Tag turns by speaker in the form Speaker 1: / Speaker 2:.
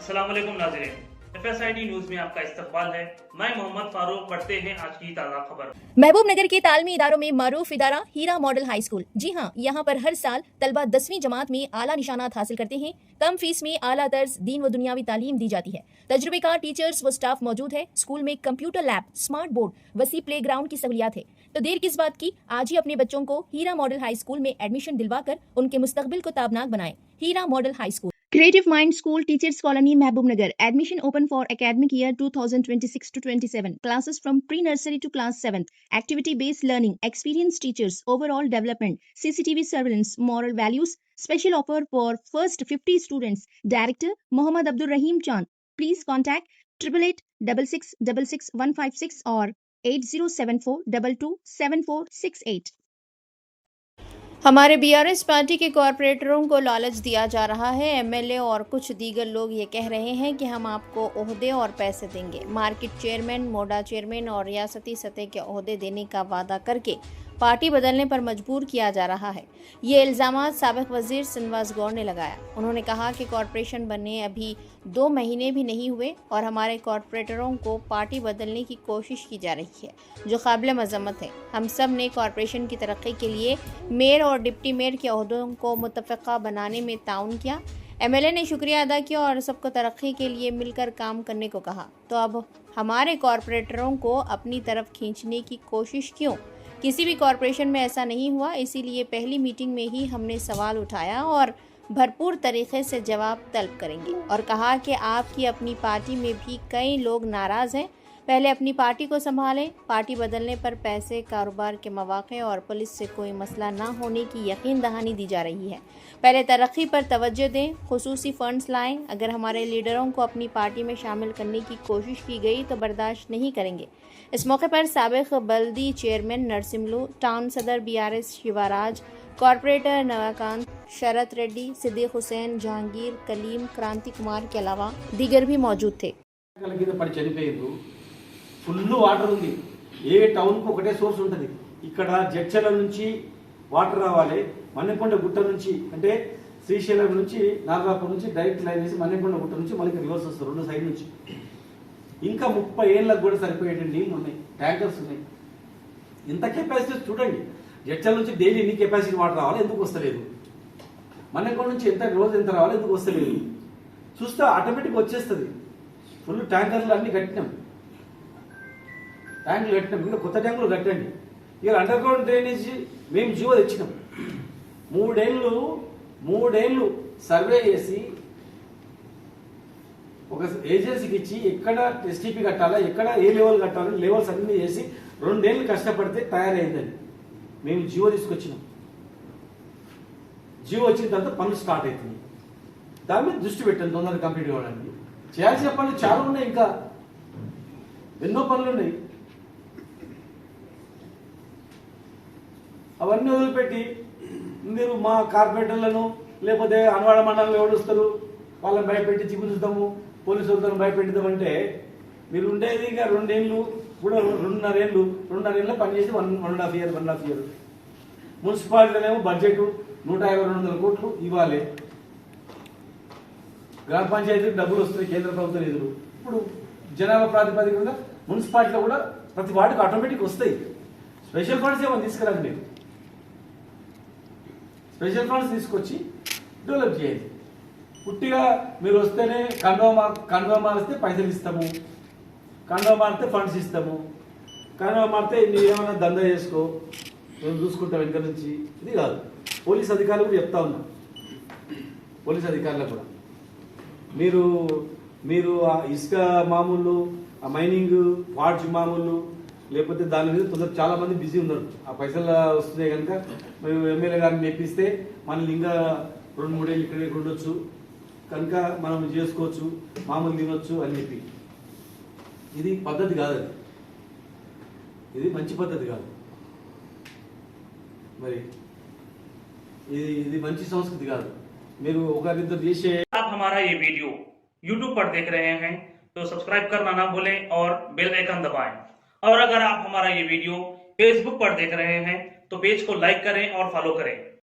Speaker 1: अस्सलाम वालेकुम नाज़रीन, FSID न्यूज में आपका इस्तकबाल है। मैं मोहम्मद फारूक। पढ़ते हैं आज की ताज़ा खबर।
Speaker 2: महबूब नगर के तालमी इदारों में मारूफ इदारा हीरा मॉडल हाई स्कूल। जी हाँ, यहाँ पर हर साल तलबा 10वीं जमात में आला निशानात हासिल करते हैं। कम फीस में आला तर्ज दीन व दुनियावी तालीम दी जाती है। तजुर्बेकार टीचर्स व स्टाफ मौजूद है। स्कूल में कंप्यूटर लैब, स्मार्ट बोर्ड, वसी प्ले ग्राउंड की सहूलियात है। तो देर किस बात की, आज ही अपने बच्चों को हीरा मॉडल हाई स्कूल में एडमिशन दिलवाकर उनके मुस्तकबिल को ताबनाक बनाएं। Heera model high school, Creative Mind School, Teachers Colony, Mahbub Nagar. Admission open for academic year 2026 to 27. Classes from pre-nursery to class 7th. Activity-based learning, experienced teachers, overall development, CCTV surveillance, moral values. Special offer for first 50 students. Director Muhammad Abdul Rahim Chand. Please contact 8886666156 or 8074227468.
Speaker 3: हमारे BRS party के कॉरपोरेटरों को लालच दिया जा रहा है। MLA और कुछ दीगर लोग ये कह रहे हैं कि हम आपको ओहदे और पैसे देंगे। मार्केट चेयरमैन, मोडा चेयरमैन और रियासती सतह के ओहदे देने का वादा करके पार्टी बदलने पर मजबूर किया जा रहा है। ये इल्ज़ामात साबिक़ वज़ीर शहनवाज गौर ने लगाया। उन्होंने कहा कि कॉरपोरेशन बनने अभी 2 महीने भी नहीं हुए और हमारे कॉरपोरेटरों को पार्टी बदलने की कोशिश की जा रही है, जो काबिल मज़म्मत है। हम सब ने कॉरपोरेशन की तरक्की के लिए मेयर और डिप्टी मेयर के ओहदों को मुतफ़क़ा बनाने में ताउन किया। एमएलए ने शुक्रिया अदा किया और सबको तरक्की के लिए मिलकर काम करने को कहा। तो अब हमारे कॉरपोरेटरों को अपनी तरफ खींचने की कोशिश क्यों? किसी भी कॉरपोरेशन में ऐसा नहीं हुआ, इसीलिए पहली मीटिंग में ही हमने सवाल उठाया और भरपूर तरीके से जवाब तलब करेंगे और कहा कि आपकी अपनी पार्टी में भी कई लोग नाराज़ हैं। पहले अपनी पार्टी को संभालें। पार्टी बदलने पर पैसे, कारोबार के मौक़े और पुलिस से कोई मसला ना होने की यकीन दहानी दी जा रही है। पहले तरक्की पर तवज्जो दें, खुसूसी फ़ंड्स लाएं। अगर हमारे लीडरों को अपनी पार्टी में शामिल करने की कोशिश की गई तो बर्दाश्त नहीं करेंगे। इस मौके पर साबिक़ बल्दी चेयरमैन नरसिम्लू, टाउन सदर बीआरएस शिवाराज, कॉरपोरेटर नवाकांत, शरत रेड्डी, सिद्दीक हुसैन, जहांगीर, कलीम, क्रांति कुमार के अलावा दीगर भी मौजूद थे।
Speaker 4: ఫుల్ వాటర్ ఉంది. ఏ టౌన్కు ఒకటే సోర్స్ ఉంటుంది. ఇక్కడ జడ్చల నుంచి వాటర్ రావాలి. మన్నెకొండ గుట్ట నుంచి అంటే శ్రీశైలం నుంచి నాగాపూర్ నుంచి డైరెక్ట్ లైన్ వేసి మన్నెకొండ గుట్ట నుంచి మళ్ళీ రివర్స్ వస్తారు 2 సైడ్ నుంచి. ఇంకా 30 ఏళ్ళకు కూడా సరిపోయేట నీళ్ళు ఉన్నాయి, ట్యాంకర్స్ ఉన్నాయి. ఇంత కెపాసిటీ చూడండి. జడ్చల నుంచి డైలీ ఎన్ని కెపాసిటీ వాటర్ రావాలి, ఎందుకు వస్తలేదు? మన్నెకొండ నుంచి ఎంత రోజు ఎంత రావాలి, ఎందుకు వస్తలేదు? చూస్తే ఆటోమేటిక్ వచ్చేస్తుంది. ఫుల్ ట్యాంకర్లు అన్నీ కట్టినాం, ట్యాంకులు కట్టినాం. ఇంకా కొత్త ట్యాంకులు కట్టండి. ఇక అండర్ గ్రౌండ్ డ్రైనేజ్ మేము జీవో తెచ్చినాం. 3 ఏళ్ళు సర్వే చేసి ఒక ఏజెన్సీకి ఇచ్చి ఎక్కడ ఎస్టీపీ కట్టాలా, ఎక్కడ ఏ లెవెల్ కట్టాలి, లెవెల్స్ అన్నీ చేసి 2 ఏళ్ళు కష్టపడితే తయారైందని మేము జీవో తీసుకొచ్చినాం. జీవో వచ్చిన తర్వాత పనులు స్టార్ట్ అవుతుంది. దాని మీద దృష్టి పెట్టండి, తొందరగా కంప్లీట్ అవ్వడానికి. చేయాల్సిన పనులు చాలా ఉన్నాయి, ఇంకా ఎన్నో పనులు ఉన్నాయి. అవన్నీ వదిలిపెట్టి మీరు మా కార్పొరేటర్లను లేకపోతే అనవాడ మండలంలో ఎవడుస్తారు వాళ్ళని భయపెట్టి చిగురుస్తాము, పోలీసు వాళ్ళని భయపెడతామంటే మీరు ఉండేది ఇంకా 2 ఏళ్ళు కూడా 2.5 ఏళ్ళు పనిచేసి 1.5 ఇయర్. మున్సిపాలిటీలోనేమో బడ్జెట్ 150-200 కోట్లు ఇవ్వాలి. గ్రామ పంచాయతీకి డబ్బులు వస్తున్నాయి కేంద్ర ప్రభుత్వం నిధులు. ఇప్పుడు జనాభా ప్రాతిపదికగా మున్సిపాలిటీలో కూడా ప్రతి వార్డుకు ఆటోమేటిక్ వస్తాయి. స్పెషల్ ఫండ్స్ ఏమైనా తీసుకురండి. మీరు స్పెషల్ ఫండ్స్ తీసుకొచ్చి డెవలప్ చేయండి. పుట్టిగా మీరు వస్తేనే కండువా మారిస్తే పైసలు ఇస్తాము, కండువా మారితే ఫండ్స్ ఇస్తాము, కండువా మారితే మీరు ఏమైనా దందా చేసుకో, మేము చూసుకుంటాం వెనక నుంచి. ఇది కాదు. పోలీస్ అధికారులు కూడా చెప్తా ఉన్నాం. పోలీస్ అధికారులకు కూడా మీరు ఆ ఇసుక మామూలు, ఆ మైనింగ్ వాడ్స్ మామూలు, లేకపోతే దాని మీద తొందర చాలా మంది బిజీ ఉన్నారు. ఆ పైసలు వస్తున్నాయి కనుక మేము ఎమ్మెల్యే గారిని మెప్పిస్తే మనల్ని ఇంకా 2-3 ఏళ్ళు ఇక్కడే ఉండొచ్చు కనుక మనం చేసుకోవచ్చు, మామూలు తినొచ్చు అని చెప్పి. ఇది పద్ధతి కాదు, ఇది మంచి పద్ధతి కాదు. మరి ఇది మంచి సంస్కృతి కాదు. మీరు ఒకరిద్దరు చేసే.
Speaker 1: आप हमारा ये वीडियो YouTube पर देख रहे हैं तो सब्सक्राइब करना ना भूलें और बेल आइकन दबाएं। और अगर आप हमारा ये वीडियो Facebook पर देख रहे हैं तो पेज को लाइक करें और फॉलो करें।